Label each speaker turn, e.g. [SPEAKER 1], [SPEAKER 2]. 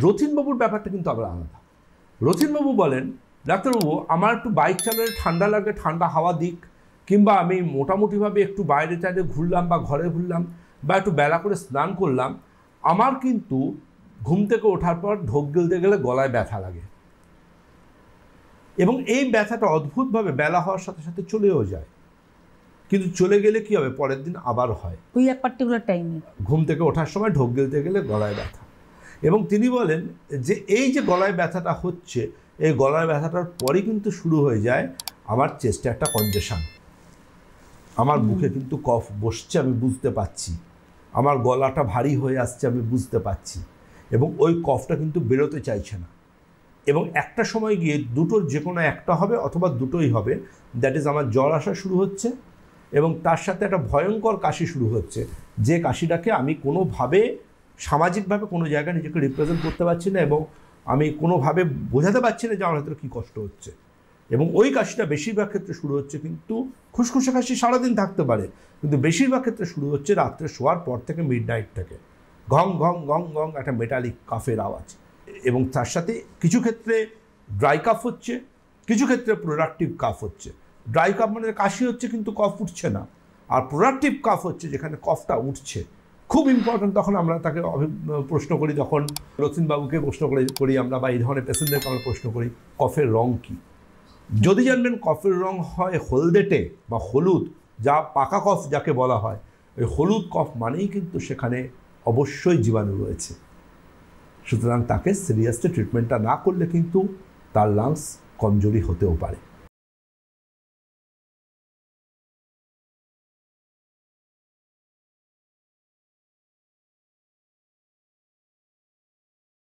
[SPEAKER 1] রথিনবাবুর ব্যাপারটা কিন্তু আবার আলাদা। রথিনবাবু বলেন, ডাক্তারবাবু আমার একটু বাইক চালালে ঠান্ডা লাগে, ঠান্ডা হাওয়া দিক, কিংবা আমি মোটামুটিভাবে একটু বাইরে টাইরে ঘুরলাম বা ঘরে ঘুরলাম বা একটু বেলা করে স্নান করলাম, আমার কিন্তু ঘুম থেকে ওঠার পর ঢোক গিলতে গেলে গলায় ব্যথা লাগে, এবং এই ব্যথাটা অদ্ভুতভাবে বেলা হওয়ার সাথে সাথে চলেও যায়, কিন্তু চলে গেলে কি হবে, পরের দিন আবার হয়
[SPEAKER 2] ওই এক পার্টিকুলার টাইমে
[SPEAKER 1] ঘুম থেকে ওঠার সময় ঢোক গিলতে গেলে গলায় ব্যথা। এবং তিনি বলেন যে এই যে গলায় ব্যথাটা হচ্ছে, এই গলায় ব্যথাটার পরই কিন্তু শুরু হয়ে যায় আমার চেস্টে একটা কনজেশন, আমার বুকে কিন্তু কফ বসছে, আমি বুঝতে পাচ্ছি, আমার গলাটা ভারী হয়ে আসছে, আমি বুঝতে পাচ্ছি, এবং ওই কফটা কিন্তু বেরোতে চাইছে না, এবং একটা সময় গিয়ে দুটোর যে কোনো একটা হবে অথবা দুটোই হবে। দ্যাট ইজ আমার জ্বর আসা শুরু হচ্ছে এবং তার সাথে একটা ভয়ঙ্কর কাশি শুরু হচ্ছে, যে কাশিটাকে আমি কোনোভাবে সামাজিকভাবে কোনো জায়গায় নিজেকে রিপ্রেজেন্ট করতে পারছি না, এবং আমি কোনোভাবে বোঝাতে পারছি না যে আমার ভেতরে কী কষ্ট হচ্ছে। এবং ওই কাশিটা বেশিরভাগ ক্ষেত্রে শুরু হচ্ছে, কিন্তু খুসখুসে কাশি সারাদিন থাকতে পারে, কিন্তু বেশিরভাগ ক্ষেত্রে শুরু হচ্ছে রাত্রে শোয়ার পর থেকে, মিডনাইট থেকে, ঘং ঘং ঘং ঘং একটা মেটালিক কাফের আওয়াজ। এবং তার সাথে কিছু ক্ষেত্রে ড্রাই কাফ হচ্ছে, কিছু ক্ষেত্রে প্রোডাক্টিভ কাফ হচ্ছে। ড্রাই কাফ মানে কাশি হচ্ছে কিন্তু কফ উঠছে না, আর প্রোডাক্টিভ কাফ হচ্ছে যেখানে কফটা উঠছে। খুব ইম্পর্ট্যান্ট, তখন আমরা তাকে প্রশ্ন করি, যখন রথিনবাবুকে প্রশ্ন করি আমরা, বা এই ধরনের পেশেন্টদেরকে আমরা প্রশ্ন করি, কফের রং কী? যদি জানবেন কফের রং হয় হলদেটে বা হলুদ, যা পাকা কফ যাকে বলা হয়, ওই হলুদ কফ মানেই কিন্তু সেখানে অবশ্যই জীবাণু রয়েছে। সুতরাং তাকে সিরিয়াসলি ট্রিটমেন্টটা না করলে কিন্তু তার লাংস কমজোরি হতেও পারে।